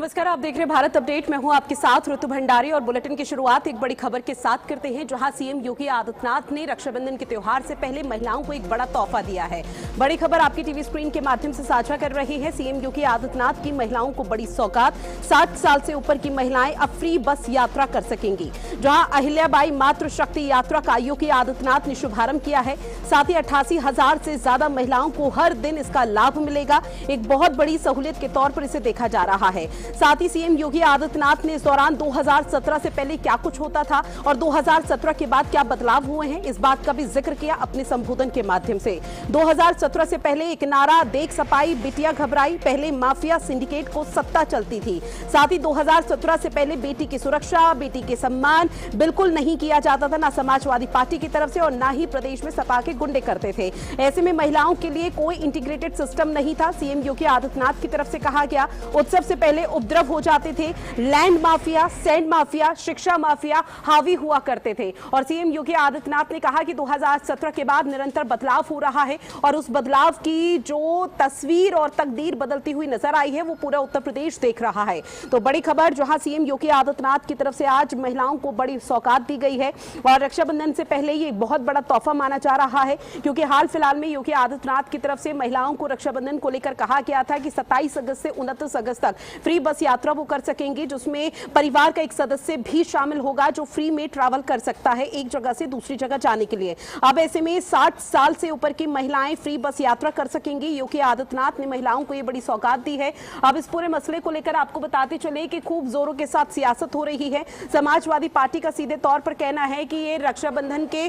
नमस्कार, आप देख रहे हैं भारत अपडेट। मैं हूं आपके साथ ऋतु भंडारी और बुलेटिन की शुरुआत एक बड़ी खबर के साथ करते हैं, जहां सीएम योगी आदित्यनाथ ने रक्षाबंधन के त्योहार से पहले महिलाओं को एक बड़ा तोहफा दिया है। बड़ी खबर आपकी टीवी स्क्रीन के माध्यम से साझा कर रहे हैं। सीएम योगी आदित्यनाथ की महिलाओं को बड़ी सौगात। 60 साल से ऊपर की महिलाएं अब फ्री बस यात्रा कर सकेंगी। जहां अहिल्याबाई मातृ शक्ति यात्रा का योगी आदित्यनाथ ने शुभारंभ किया है। साथ ही 88,000 से ज्यादा महिलाओं को हर दिन इसका लाभ मिलेगा। एक बहुत बड़ी सहूलियत के तौर पर इसे देखा जा रहा है। साथ ही सीएम योगी आदित्यनाथ ने इस दौरान 2017 से पहले क्या कुछ होता था और 2017 के बाद क्या बदलाव हुए हैं, इस बात का भी जिक्र किया अपने संबोधन के माध्यम से। 2017 से पहले एक नारा, देख सपाई बिटिया घबराई, पहले माफिया सिंडिकेट को सत्ता चलती थी। साथ ही 2017 से पहले बेटी की सुरक्षा, बेटी के सम्मान बिल्कुल नहीं किया जाता था, ना समाजवादी पार्टी की तरफ से और ना ही प्रदेश में सपा के गुंडे करते थे। ऐसे में महिलाओं के लिए कोई इंटीग्रेटेड सिस्टम नहीं था। सीएम योगी आदित्यनाथ की तरफ से कहा गया, उत्सव से पहले उपद्रव हो जाते थे, लैंड माफिया, सैंड माफिया, शिक्षा माफिया हावी हुआ करते थे। और सीएम योगी आदित्यनाथ ने कहा कि 2017 के बाद निरंतर बदलाव हो रहा है और उस बदलाव की जो तस्वीर और तकदीर बदलती हुई नजर आई है वो पूरा उत्तर प्रदेश देख रहा है। तो बड़ी खबर, जहां सीएम योगी आदित्यनाथ की तरफ से आज महिलाओं को बड़ी सौगात दी गई है और रक्षाबंधन से पहले ये बहुत बड़ा तोहफा माना जा रहा है, क्योंकि हाल फिलहाल में योगी आदित्यनाथ की तरफ से महिलाओं को रक्षाबंधन को लेकर कहा गया था कि 27 अगस्त से 29 अगस्त तक फ्री बस यात्रा वो कर सकेंगे, जिसमें परिवार का एक सदस्य भी शामिल होगा जो फ्री में ट्रैवल कर सकता है एक जगह से दूसरी जगह जाने के लिए। अब ऐसे में 60 साल से ऊपर की महिलाएं फ्री बस यात्रा कर सकेंगी। योगी आदित्यनाथ ने महिलाओं को ये बड़ी सौगात दी है। अब इस पूरे मसले को लेकर आपको बताते चले कि खूब जोरों के साथ सियासत हो रही है। समाजवादी पार्टी का सीधे तौर पर कहना है कि ये रक्षाबंधन के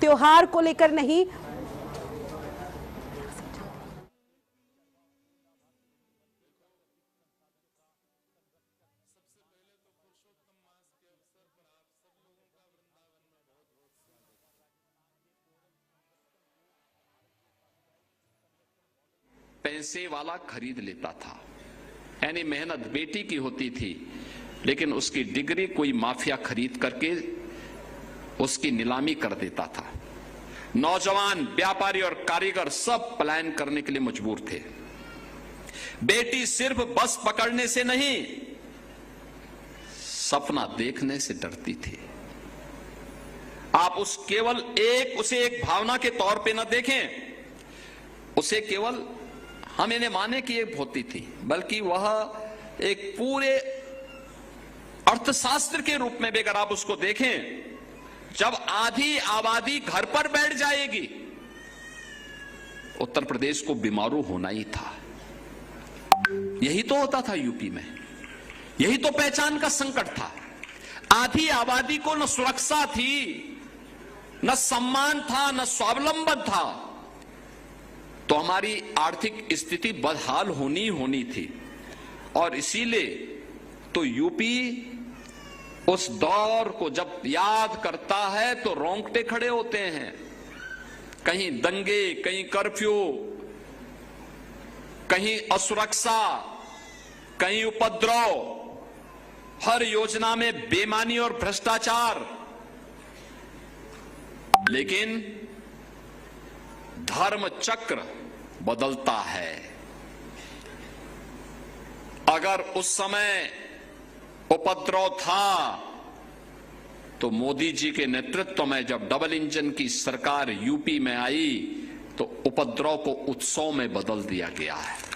त्योहार को लेकर नहीं, पैसे वाला खरीद लेता था, यानी मेहनत बेटी की होती थी, लेकिन उसकी डिग्री कोई माफिया खरीद करके उसकी नीलामी कर देता था। नौजवान, व्यापारी और कारीगर सब पलायन करने के लिए मजबूर थे। बेटी सिर्फ बस पकड़ने से नहीं, सपना देखने से डरती थी। आप उसे एक भावना के तौर पे न देखें, उसे केवल हम इन्हें माने कि एक होती थी, बल्कि वह एक पूरे अर्थशास्त्र के रूप में भी अगर आप उसको देखें, जब आधी आबादी घर पर बैठ जाएगी, उत्तर प्रदेश को बीमारू होना ही था। यही तो होता था यूपी में, यही तो पहचान का संकट था। आधी आबादी को न सुरक्षा थी, न सम्मान था, न स्वावलंबन था, तो हमारी आर्थिक स्थिति बदहाल होनी थी। और इसीलिए तो यूपी उस दौर को जब याद करता है तो रोंगटे खड़े होते हैं। कहीं दंगे, कहीं कर्फ्यू, कहीं असुरक्षा, कहीं उपद्रव, हर योजना में बेईमानी और भ्रष्टाचार। लेकिन धर्म चक्र बदलता है। अगर उस समय उपद्रव था तो मोदी जी के नेतृत्व में जब डबल इंजन की सरकार यूपी में आई तो उपद्रव को उत्सव में बदल दिया गया है।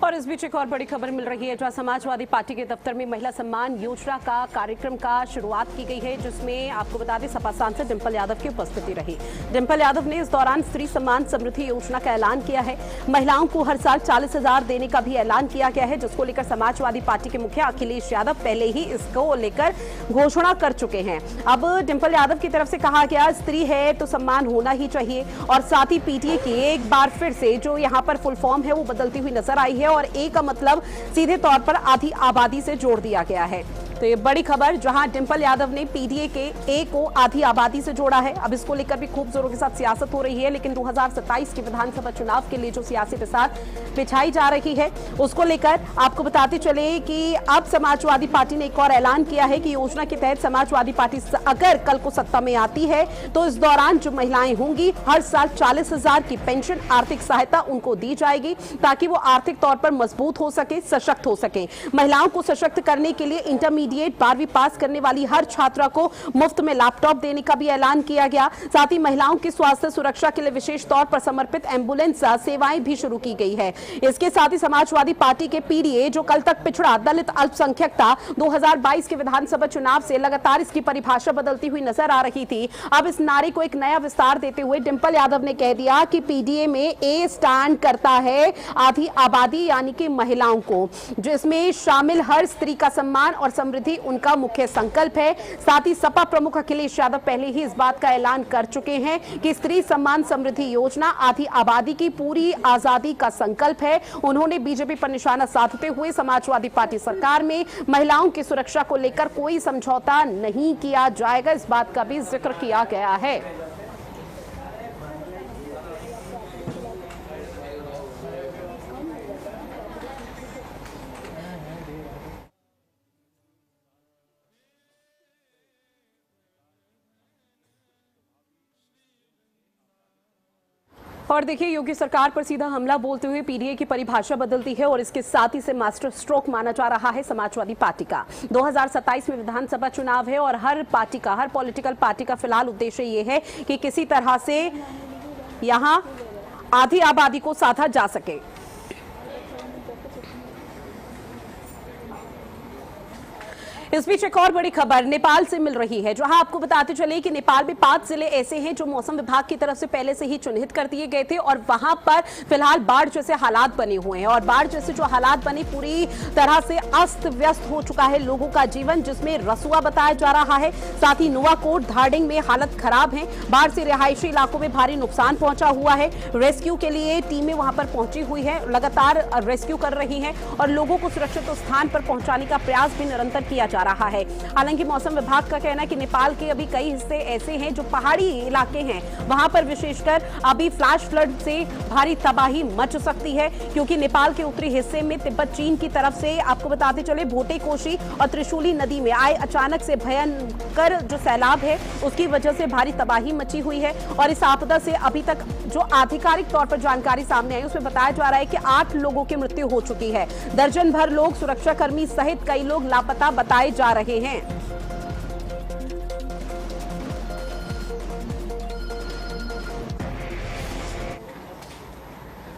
और इस बीच एक और बड़ी खबर मिल रही है, जहां समाजवादी पार्टी के दफ्तर में महिला सम्मान योजना का कार्यक्रम का शुरुआत की गई है, जिसमें आपको बता दें सपा सांसद डिंपल यादव की उपस्थिति रही। डिंपल यादव ने इस दौरान स्त्री सम्मान समृद्धि योजना का ऐलान किया है। महिलाओं को हर साल 40,000 देने का भी ऐलान किया गया है, जिसको लेकर समाजवादी पार्टी के मुखिया अखिलेश यादव पहले ही इसको लेकर घोषणा कर चुके हैं। अब डिंपल यादव की तरफ से कहा गया, स्त्री है तो सम्मान होना ही चाहिए। और साथ ही पीटीए की एक बार फिर से जो यहाँ पर फुल फॉर्म है वो बदलती हुई नजर आई है और ए का मतलब सीधे तौर पर आधी आबादी से जोड़ दिया गया है। तो ये बड़ी खबर, जहां डिंपल यादव ने पीडीए के ए को आधी आबादी से जोड़ा है। अब इसको लेकर भी खूब जोरों के साथ सियासत हो रही है, लेकिन 2027 के विधानसभा चुनाव के लिए जो सियासी बिसात बिछाई जा रही है उसको लेकर आपको बताते चले कि अब समाजवादी पार्टी ने एक और ऐलान किया है कि योजना के तहत समाजवादी पार्टी अगर कल को सत्ता में आती है तो इस दौरान जो महिलाएं होंगी हर साल 40,000 की पेंशन आर्थिक सहायता उनको दी जाएगी, ताकि वो आर्थिक तौर पर मजबूत हो सके, सशक्त हो सके। महिलाओं को सशक्त करने के लिए इंटरमीडिएट 12वीं पास करने वाली हर छात्रा को मुफ्त में लैपटॉप देने का भी ऐलान किया गया। साथ ही महिलाओं की स्वास्थ्य सुरक्षा के लिए विशेष तौर पर समर्पित एम्बुलेंस सेवाएं भी शुरू की गई है। इसके साथ ही समाजवादी पार्टी के पीडीए, जो कल तक पिछड़ा दलित अल्पसंख्यक था, 2022 के विधानसभा चुनाव से लगातार इसकी परिभाषा बदलती हुई नजर आ रही थी। अब इस नारे को एक नया विस्तार देते हुए डिंपल यादव ने कह दिया कि पीडीए में ए स्टैंड करता है आधी आबादी यानी कि महिलाओं को, जिसमें शामिल हर स्त्री का सम्मान और समृद्धि उनका मुख्य संकल्प है। साथ ही सपा प्रमुख अखिलेश यादव पहले ही इस बात का ऐलान कर चुके हैं कि स्त्री सम्मान समृद्धि योजना आधी आबादी की पूरी आजादी का संकल्प है। उन्होंने बीजेपी पर निशाना साधते हुए समाजवादी पार्टी सरकार में महिलाओं की सुरक्षा को लेकर कोई समझौता नहीं किया जाएगा, इस बात का भी जिक्र किया गया है। और देखिए, योगी सरकार पर सीधा हमला बोलते हुए पीडीए की परिभाषा बदलती है और इसके साथ ही से मास्टर स्ट्रोक माना जा रहा है समाजवादी पार्टी का। 2027 में विधानसभा चुनाव है और हर पॉलिटिकल पार्टी का फिलहाल उद्देश्य ये है कि किसी तरह से यहां आधी आबादी को साधा जा सके। इस बीच एक और बड़ी खबर नेपाल से मिल रही है, जहां आपको बताते चले कि नेपाल में 5 जिले ऐसे हैं जो मौसम विभाग की तरफ से पहले से ही चिन्हित कर दिए गए थे और वहां पर फिलहाल बाढ़ जैसे हालात बने हुए हैं। और बाढ़ जैसे जो हालात बने, पूरी तरह से अस्त व्यस्त हो चुका है लोगों का जीवन, जिसमें रसुआ बताया जा रहा है। साथ ही नुवाकोट, धारडिंग में हालत खराब है। बाढ़ से रिहायशी इलाकों में भारी नुकसान पहुंचा हुआ है। रेस्क्यू के लिए टीमें वहां पर पहुंची हुई है, लगातार रेस्क्यू कर रही हैं और लोगों को सुरक्षित स्थान पर पहुंचाने का प्रयास भी निरंतर किया जा रहा है। हालांकि मौसम विभाग का कहना है कि नेपाल के अभी कई हिस्से ऐसे हैं जो पहाड़ी इलाके हैं, वहां पर विशेषकर अभी फ्लैश फ्लड से भारी तबाही मच सकती है, क्योंकि नेपाल के उत्तरी हिस्से में तिब्बत चीन की तरफ से आपको बताते चले भोटे कोशी और त्रिशूली नदी में आए अचानक से भयंकर जो सैलाब है उसकी वजह से भारी तबाही मची हुई है। और इस आपदा से अभी तक जो आधिकारिक तौर पर जानकारी सामने आई उसमें बताया जा रहा है कि 8 लोगों की मृत्यु हो चुकी है। दर्जन भर लोग, सुरक्षाकर्मी सहित कई लोग लापता बताए जा रहे हैं।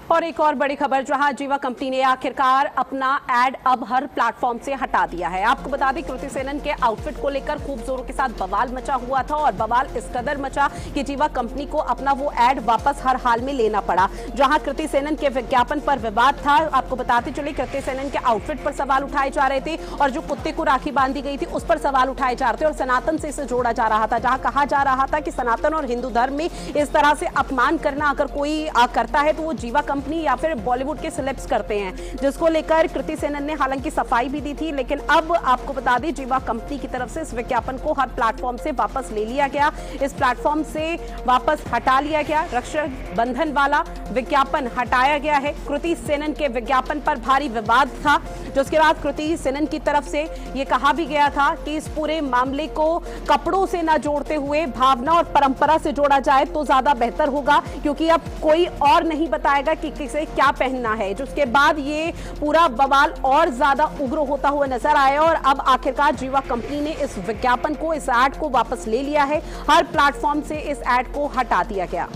और एक और बड़ी खबर, जहां जीवा कंपनी ने आखिरकार अपना एड अब हर प्लेटफॉर्म से हटा दिया है। आपको बता दें, कृति सेनन के आउटफिट को लेकर खूब जोरों के साथ बवाल मचा हुआ था और बवाल इस कदर मचा कि जीवा कंपनी को अपना वो एड वापस हर हाल में लेना पड़ा। जहां कृति सेनन के विज्ञापन पर विवाद था, आपको बताते चले कृति सेनन के आउटफिट पर सवाल उठाए जा रहे थे और जो कुत्ते को राखी बांधी गई थी उस पर सवाल उठाए जा रहे थे और सनातन से इसे जोड़ा जा रहा था, जहां कहा जा रहा था कि सनातन और हिंदू धर्म में इस तरह से अपमान करना अगर कोई करता है तो वो जीवा कंपनी या फिर बॉलीवुड के सेलेब्स करते हैं, जिसको लेकर कृति सेनन ने हालांकि सफाई भी दी थी। लेकिन अब आपको बता दें, जीवा कंपनी की तरफ से इस विज्ञापन को हर प्लेटफॉर्म से वापस ले लिया गया, इस प्लेटफॉर्म से वापस हटा लिया गया। रक्षा बंधन वाला विज्ञापन हटाया गया है। कृति सेनन के विज्ञापन पर भारी विवाद था, जिसके बाद कृति सेनन की तरफ से यह कहा भी गया था कि इस पूरे मामले को कपड़ों से न जोड़ते हुए भावना और परंपरा से जोड़ा जाए तो ज्यादा बेहतर होगा, क्योंकि अब कोई और नहीं बताएगा कि किसे क्या पहनना है। जिसके बाद ये पूरा बवाल और ज्यादा उग्र होता हुआ नजर आया और अब आखिरकार जीवा कंपनी ने इस विज्ञापन को, इस एड को वापस ले लिया है। हर प्लेटफॉर्म से इस एड को हटा दिया गया।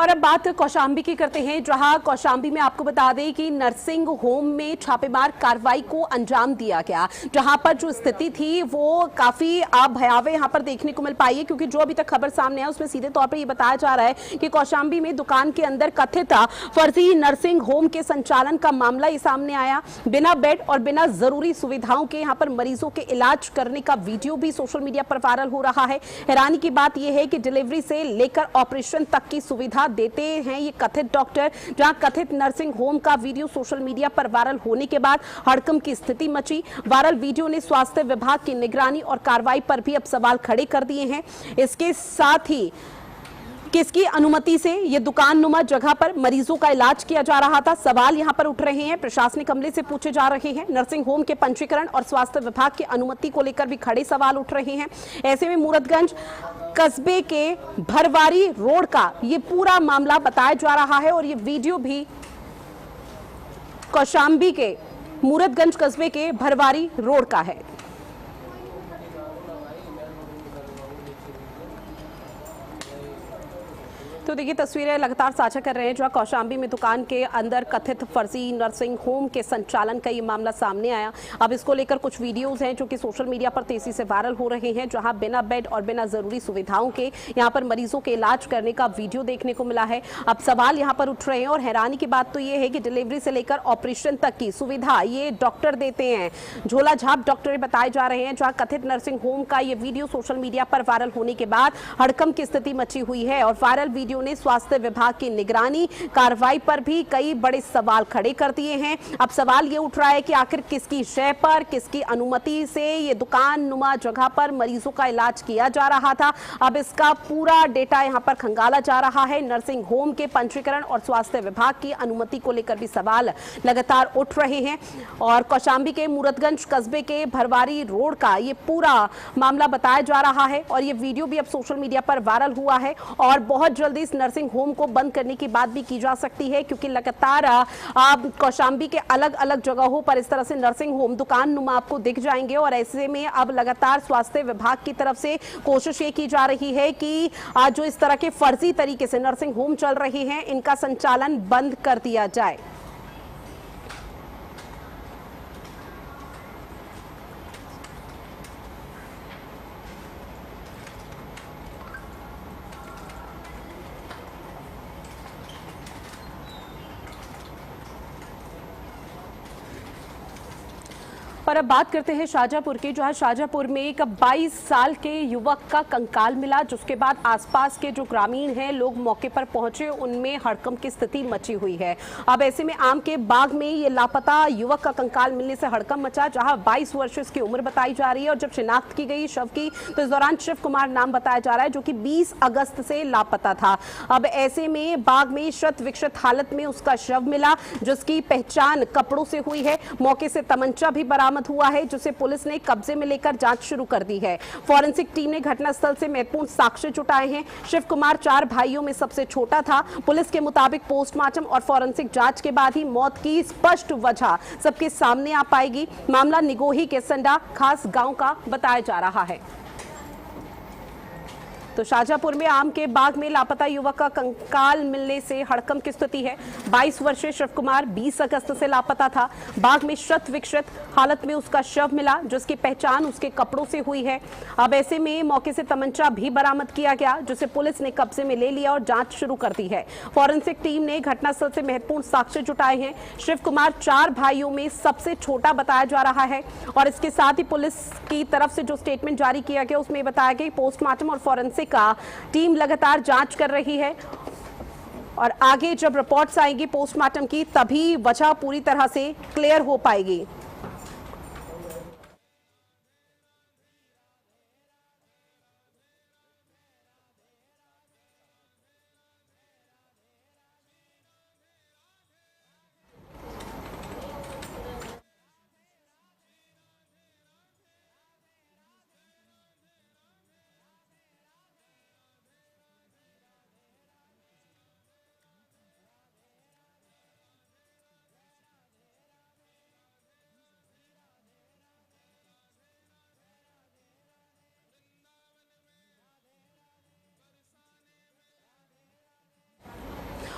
और अब बात कौशांबी की करते हैं, जहां कौशांबी में आपको बता दें कि नर्सिंग होम में छापेमार कार्रवाई को अंजाम दिया गया, जहां पर जो स्थिति थी वो काफी भयावह यहां पर देखने को मिल पाई है, क्योंकि जो अभी तक खबर सामने है उसमें सीधे तौर पर यह बताया जा रहा है कि कौशांबी में दुकान के अंदर कथित फर्जी नर्सिंग होम के संचालन का मामला ये सामने आया। बिना बेड और बिना जरूरी सुविधाओं के यहां पर मरीजों के इलाज करने का वीडियो भी सोशल मीडिया पर वायरल हो रहा है। हैरानी की बात यह है कि डिलीवरी से लेकर ऑपरेशन तक की सुविधा देते हैं ये कथित डॉक्टर, जहां कथित नर्सिंग होम का वीडियो सोशल मीडिया पर वायरल होने के बाद हड़कंप की स्थिति मची। वायरल वीडियो ने स्वास्थ्य विभाग की निगरानी और कार्रवाई पर भी अब सवाल खड़े कर दिए हैं। इसके साथ ही किसकी अनुमति से ये दुकान नुमा जगह पर मरीजों का इलाज किया जा रहा था, सवाल यहां पर उठ रहे हैं, प्रशासनिक अमले से पूछे जा रहे हैं। नर्सिंग होम के पंजीकरण और स्वास्थ्य विभाग की अनुमति को लेकर भी खड़े सवाल उठ रहे हैं। ऐसे में मूरतगंज कस्बे के भरवारी रोड का ये पूरा मामला बताया जा रहा है और ये वीडियो भी कौशांबी के मूरतगंज कस्बे के भरवारी रोड का है। तो देखिए तस्वीरें लगातार साझा कर रहे हैं, जो कौशांबी में दुकान के अंदर कथित फर्जी नर्सिंग होम के संचालन का ये मामला सामने आया। अब इसको लेकर कुछ वीडियोस हैं जो कि सोशल मीडिया पर तेजी से वायरल हो रहे हैं, जहां बिना बेड और बिना जरूरी सुविधाओं के यहां पर मरीजों के इलाज करने का वीडियो देखने को मिला है। अब सवाल यहां पर उठ रहे हैं और हैरानी की बात तो ये है कि डिलीवरी से लेकर ऑपरेशन तक की सुविधा ये डॉक्टर देते हैं, झोला झाप डॉक्टर बताए जा रहे हैं। जहां कथित नर्सिंग होम का ये वीडियो सोशल मीडिया पर वायरल होने के बाद हड़कंप की स्थिति मची हुई है और वायरल वीडियो ने स्वास्थ्य विभाग की निगरानी कार्रवाई पर भी कई बड़े सवाल खड़े कर दिए हैं। अब सवाल ये उठ रहा है कि आखिर किसकी शय पर, किसकी अनुमति से ये दुकान नुमा जगह पर मरीजों का इलाज किया जा रहा था। अब इसका पूरा डेटा यहां पर खंगाला जा रहा है। नर्सिंग होम के पंजीकरण और स्वास्थ्य विभाग की अनुमति को लेकर भी सवाल लगातार उठ रहे हैं और कौशांबी के मूरतगंज कस्बे के भरवारी रोड का ये पूरा मामला बताया जा रहा है और ये वीडियो भी अब सोशल मीडिया पर वायरल हुआ है और बहुत जल्दी इस नर्सिंग होम को बंद करने की बात भी की जा सकती है, क्योंकि लगातार कौशांबी के अलग अलग जगहों पर इस तरह से नर्सिंग होम दुकान नुमा आपको दिख जाएंगे और ऐसे में अब लगातार स्वास्थ्य विभाग की तरफ से कोशिश ये की जा रही है कि जो इस तरह के फर्जी तरीके से नर्सिंग होम चल रहे हैं इनका संचालन बंद कर दिया जाए। और अब बात करते हैं शाहजहांपुर की, जहां शाहजहांपुर में एक 22 साल के युवक का कंकाल मिला, जिसके बाद आसपास के जो ग्रामीण हैं लोग मौके पर पहुंचे, उनमें हड़कंप की स्थिति मची हुई है। अब ऐसे में आम के बाग में ये लापता युवक का कंकाल मिलने से हड़कंप मचा, जहां 22 वर्ष इसकी उम्र बताई जा रही है और जब शिनाख्त की गई शव की तो इस दौरान शिव कुमार नाम बताया जा रहा है, जो कि 20 अगस्त से लापता था। अब ऐसे में बाग में शत विक्षत हालत में उसका शव मिला, जिसकी पहचान कपड़ों से हुई है। मौके से तमंचा भी बरामद हुआ है, जिसे पुलिस ने कब्जे में लेकर जांच शुरू कर दी है। फॉरेंसिक टीम ने घटनास्थल से महत्वपूर्ण साक्ष्य जुटाए हैं। शिव कुमार 4 भाइयों में सबसे छोटा था। पुलिस के मुताबिक पोस्टमार्टम और फॉरेंसिक जांच के बाद ही मौत की स्पष्ट वजह सबके सामने आ पाएगी। मामला निगोही के संडा खास गांव का बताया जा रहा है। तो शाहजहांपुर में आम के बाग में लापता युवक का कंकाल मिलने से हड़कंप की स्थिति है। 22 वर्षीय शिव कुमार 20 अगस्त से लापता था। बाग में शत विक्षत हालत में उसका शव मिला, जिसकी पहचान उसके कपड़ों से हुई है। अब ऐसे में मौके से तमंचा भी बरामद किया गया, जिसे पुलिस ने कब्जे में ले लिया और जांच शुरू कर दी है। फॉरेंसिक टीम ने घटनास्थल से महत्वपूर्ण साक्ष्य जुटाए हैं। शिव कुमार 4 भाइयों में सबसे छोटा बताया जा रहा है और इसके साथ ही पुलिस की तरफ से जो स्टेटमेंट जारी किया गया उसमें बताया गया पोस्टमार्टम और फॉरेंसिक का टीम लगातार जांच कर रही है और आगे जब रिपोर्ट्स आएंगी पोस्टमार्टम की तभी वजह पूरी तरह से क्लियर हो पाएगी।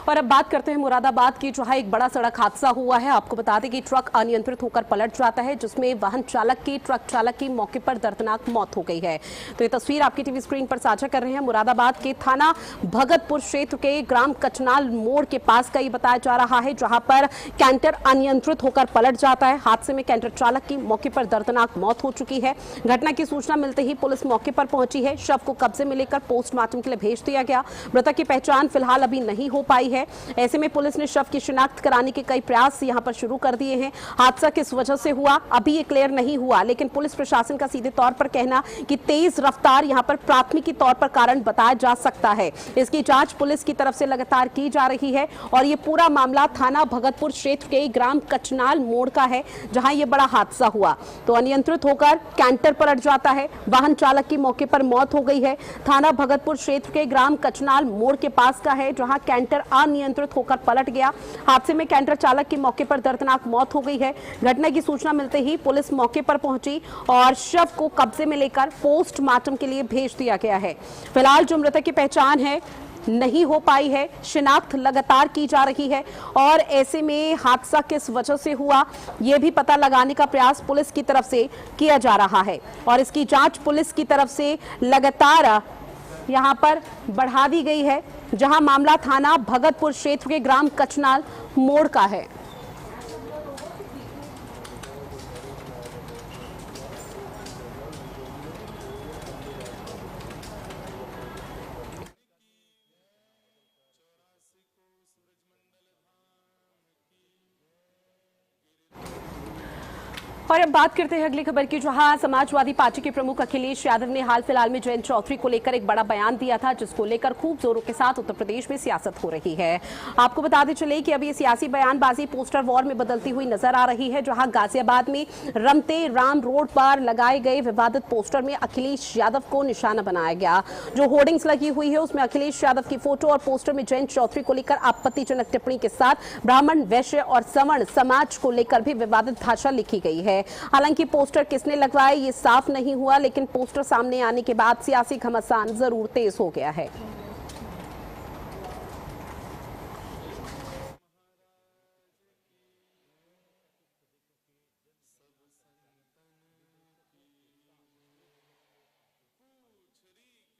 और अब बात करते हैं मुरादाबाद की, जहां एक बड़ा सड़क हादसा हुआ है। आपको बता दें कि ट्रक अनियंत्रित होकर पलट जाता है, जिसमें वाहन चालक की, ट्रक चालक की मौके पर दर्दनाक मौत हो गई है। तो ये तस्वीर आपकी टीवी स्क्रीन पर साझा कर रहे हैं। मुरादाबाद के थाना भगतपुर क्षेत्र के ग्राम कचनाल मोड़ के पास का ये बताया जा रहा है, जहां पर कैंटर अनियंत्रित होकर पलट जाता है। हादसे में कैंटर चालक की मौके पर दर्दनाक मौत हो चुकी है। घटना की सूचना मिलते ही पुलिस मौके पर पहुंची है। शव को कब्जे में लेकर पोस्टमार्टम के लिए भेज दिया गया। मृतक की पहचान फिलहाल अभी नहीं हो पाई है। ऐसे में पुलिस ने शव की शिनाख्त कराने के कई प्रयास यहां पर शुरू कर दिए हैं। हादसा किस वजह से हुआ अभी ये क्लियर नहीं हुआ, लेकिन पुलिस प्रशासन का सीधे तौर पर कहना कि तेज रफ्तार यहां पर प्राथमिकी तौर पर कारण बताया जा सकता है। इसकी जांच पुलिस की तरफ से लगातार की जा रही है और ये पूरा मामला थाना भगतपुर क्षेत्र के ग्राम कचनाल मोड़ का है, जहां ये बड़ा हादसा हुआ। तो अनियंत्रित होकर कैंटर पलट जाता है, वाहन चालक की मौके पर मौत हो गई है। थाना भगतपुर क्षेत्र के ग्राम कचनाल मोड़ के पास का है, जहां कैंटर अनियंत्रित होकर पलट गया। हादसे में कैंटर चालक की मौके पर दर्दनाक मौत हो गई है। घटना की सूचना मिलते ही पुलिस मौके पर पहुंची और शव को कब्जे में लेकर पोस्टमार्टम के लिए भेज दिया गया है। फिलहाल जो मृतक की पहचान है नहीं हो पाई है, शिनाख्त लगातार की जा रही है और ऐसे में हादसा किस वजह से हुआ यह भी पता लगाने का प्रयास पुलिस की तरफ से किया जा रहा है और इसकी जांच पुलिस की तरफ से लगातार यहां पर बढ़ा दी गई है, जहां मामला थाना भगतपुर क्षेत्र के ग्राम कचनाल मोड़ का है। और अब बात करते हैं अगली खबर की, जहां समाजवादी पार्टी के प्रमुख अखिलेश यादव ने हाल फिलहाल में जयंत चौधरी को लेकर एक बड़ा बयान दिया था, जिसको लेकर खूब जोरों के साथ उत्तर प्रदेश में सियासत हो रही है। आपको बताते चले कि अब ये सियासी बयानबाजी पोस्टर वॉर में बदलती हुई नजर आ रही है, जहां गाजियाबाद में रमते राम रोड पर लगाए गए विवादित पोस्टर में अखिलेश यादव को निशाना बनाया गया। जो होर्डिंग्स लगी हुई है उसमें अखिलेश यादव की फोटो और पोस्टर में जयंत चौधरी को लेकर आपत्तिजनक टिप्पणी के साथ ब्राह्मण, वैश्य और सवर्ण समाज को लेकर भी विवादित भाषा लिखी गई है। हालांकि पोस्टर किसने लगवाए ये साफ नहीं हुआ, लेकिन पोस्टर सामने आने के बाद सियासी घमासान जरूर तेज हो गया है।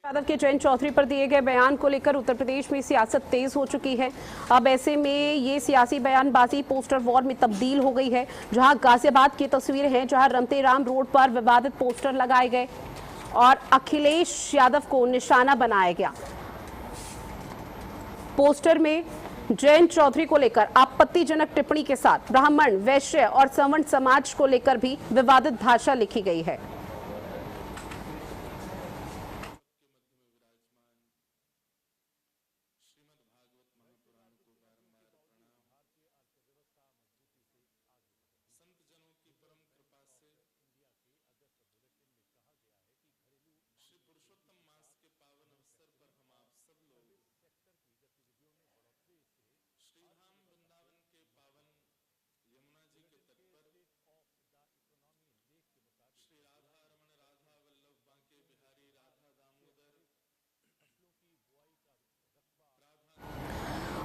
यादव के जयंत चौधरी पर दिए गए बयान को लेकर उत्तर प्रदेश में सियासत तेज हो चुकी है। अब ऐसे में ये सियासी बयानबाजी पोस्टर वॉर में तब्दील हो गई है, जहां गाजियाबाद की तस्वीर है, जहां रमते राम रोड पर विवादित पोस्टर लगाए गए और अखिलेश यादव को निशाना बनाया गया। पोस्टर में जयंत चौधरी को लेकर आपत्तिजनक टिप्पणी के साथ ब्राह्मण, वैश्य और सवर्ण समाज को लेकर भी विवादित भाषा लिखी गई है।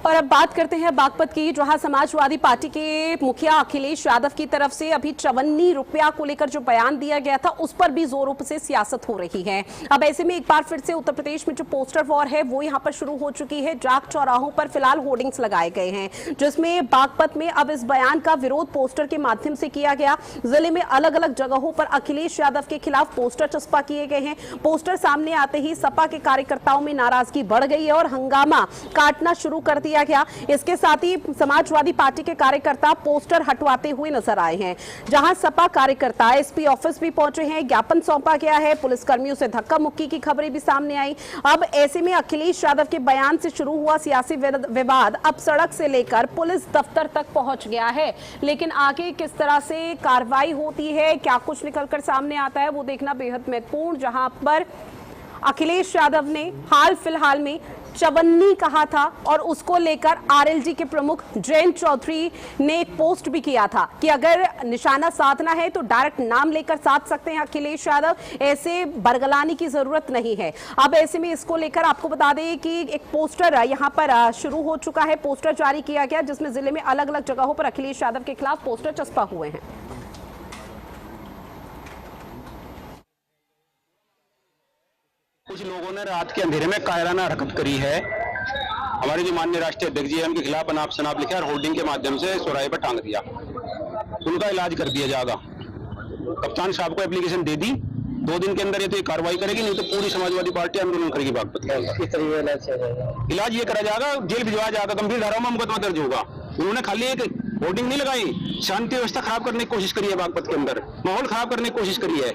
और अब बात करते हैं बागपत की, जहां समाजवादी पार्टी के मुखिया अखिलेश यादव की तरफ से अभी 54 रुपया को लेकर जो बयान दिया गया था उस पर भी जोरों से सियासत हो रही है। अब ऐसे में एक बार फिर से उत्तर प्रदेश में जो पोस्टर वॉर है वो यहां पर शुरू हो चुकी है। जाग चौराहों पर फिलहाल होर्डिंग्स लगाए गए हैं, जिसमें बागपत में अब इस बयान का विरोध पोस्टर के माध्यम से किया गया। जिले में अलग अलग जगहों पर अखिलेश यादव के खिलाफ पोस्टर चस्पा किए गए हैं। पोस्टर सामने आते ही सपा के कार्यकर्ताओं में नाराजगी बढ़ गई है और हंगामा काटना शुरू कर दिया गया। इसके साथ ही समाजवादी पार्टी के कार्यकर्ता पोस्टर हटवाते हुए नजर आए हैं, जहां सपा कार्यकर्ता एसपी ऑफिस भी पहुंचे हैं, ज्ञापन सौंपा गया है। पुलिसकर्मियों से धक्का मुक्की की खबरें भी सामने आई। अब ऐसे में अखिलेश यादव के बयान से शुरू हुआ सियासी विवाद अब सड़क से लेकर पुलिस दफ्तर तक पहुंच गया है। लेकिन आगे किस तरह से कार्रवाई होती है, क्या कुछ निकलकर सामने आता है, वो देखना बेहद महत्वपूर्ण। जहां पर अखिलेश यादव ने हाल फिलहाल में चवन्नी कहा था और उसको लेकर आरएलजी के प्रमुख जयंत चौधरी ने एक पोस्ट भी किया था कि अगर निशाना साधना है तो डायरेक्ट नाम लेकर साध सकते हैं अखिलेश यादव, ऐसे बरगलाने की जरूरत नहीं है। अब ऐसे में इसको लेकर आपको बता दें कि एक पोस्टर यहां पर शुरू हो चुका है, पोस्टर जारी किया गया जिसमें जिले में अलग अलग जगहों पर अखिलेश यादव के खिलाफ पोस्टर चस्पा हुए हैं। कुछ लोगों ने रात के अंधेरे में कायराना हरकत करी है। हमारे जो माननीय राष्ट्रीय अध्यक्ष जी उनके खिलाफ अनाप शनाप लिखा और होर्डिंग के माध्यम से चौराहे पर टांग दिया, उनका इलाज कर दिया जाएगा। कप्तान साहब को एप्लीकेशन दे दी, 2 दिन के अंदर ये तो कार्रवाई करेगी, नहीं तो पूरी समाजवादी पार्टी आंदोलन करेगी बागपत के अंदर। इलाज ये करा जाएगा, जेल भिजवाया जाएगा, गंभीर धाराओं में मुकदमा दर्ज होगा। उन्होंने खाली एक होर्डिंग नहीं लगाई, शांति व्यवस्था खराब करने की कोशिश करी है, बागपत के अंदर माहौल खराब करने की कोशिश करी है।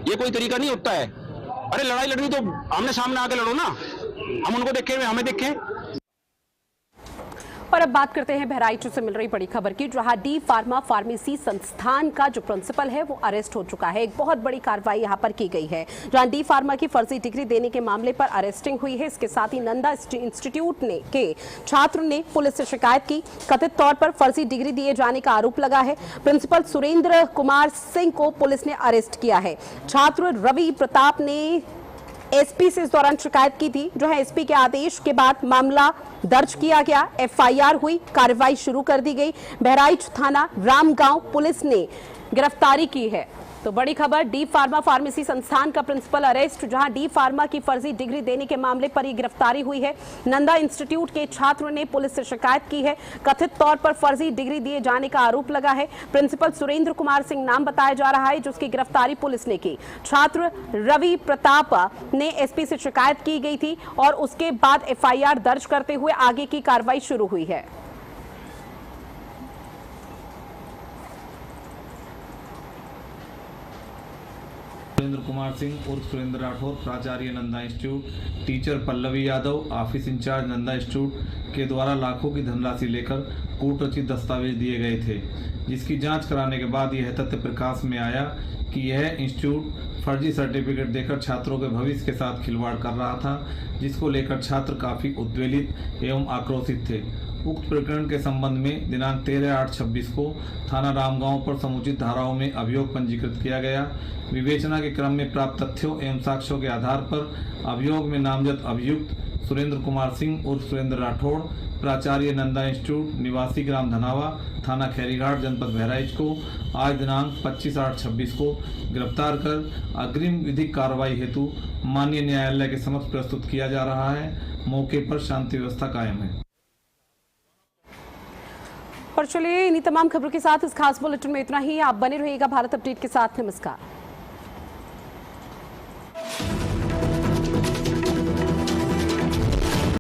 ये कोई तरीका नहीं होता है। अरे लड़ाई लड़नी तो आमने सामने आके लड़ो ना, हम उनको देखें हमें देखें। और अब बात करते हैं बहराइच से मिल रही बड़ी खबर की, जहां डी फार्मा फार्मेसी संस्थान का जो प्रिंसिपल है वो अरेस्ट हो चुका है। एक बहुत बड़ी कार्रवाई यहां पर की गई है, जहां डी फार्मा की फर्जी डिग्री देने के मामले पर अरेस्टिंग हुई है। इसके साथ ही नंदा इंस्टीट्यूट के छात्र ने पुलिस से शिकायत की, कथित तौर पर फर्जी डिग्री दिए जाने का आरोप लगा है। प्रिंसिपल सुरेंद्र कुमार सिंह को पुलिस ने अरेस्ट किया है। छात्र रवि प्रताप ने एसपी से इस दौरान शिकायत की थी, जो है एसपी के आदेश के बाद मामला दर्ज किया गया, एफआईआर हुई, कार्रवाई शुरू कर दी गई। बहराइच थाना रामगांव पुलिस ने गिरफ्तारी की है। तो बड़ी खबर, डी फार्मा फार्मेसी संस्थान का प्रिंसिपल अरेस्ट, जहां डी फार्मा की फर्जी डिग्री देने के मामले पर यह गिरफ्तारी हुई है। नंदा इंस्टीट्यूट के छात्र ने पुलिस से शिकायत की है, कथित तौर पर फर्जी डिग्री दिए जाने का आरोप लगा है। प्रिंसिपल सुरेंद्र कुमार सिंह नाम बताया जा रहा है, जिसकी गिरफ्तारी पुलिस ने की। छात्र रवि प्रताप ने एसपी से शिकायत की गई थी और उसके बाद एफआईआर दर्ज करते हुए आगे की कार्रवाई शुरू हुई है। सुरेंद्र कुमार सिंह उर्फ सुरेंद्र राठौर, प्राचार्य Nanda institute, teacher Pallavi Yadav, office incharge Nanda institute के द्वारा लाखों की धनराशि लेकर कूट रचित दस्तावेज दिए गए थे, जिसकी जांच कराने के बाद यह तथ्य प्रकाश में आया कि यह इंस्टीट्यूट फर्जी सर्टिफिकेट देकर छात्रों के भविष्य के साथ खिलवाड़ कर रहा था, जिसको लेकर छात्र काफ़ी उद्वेलित एवं आक्रोशित थे। उक्त प्रकरण के संबंध में दिनांक 13/8/26 को थाना रामगांव पर समुचित धाराओं में अभियोग पंजीकृत किया गया। विवेचना के क्रम में प्राप्त तथ्यों एवं साक्ष्यों के आधार पर अभियोग में नामजद अभियुक्त सुरेंद्र कुमार सिंह उर्फ सुरेंद्र राठौड़, प्राचार्य नंदा इंस्टीट्यूट, निवासी ग्राम धनावा, थाना खैरीघाट, जनपद बहराइच को आज दिनांक 25/8/26 को गिरफ्तार कर अग्रिम विधिक कार्रवाई हेतु माननीय न्यायालय के समक्ष प्रस्तुत किया जा रहा है। मौके पर शांति व्यवस्था कायम है। और चलिए इन्हीं तमाम खबरों के साथ इस खास बुलेटिन में इतना ही। आप बने रहिएगा भारत अपडेट के साथ। नमस्कार।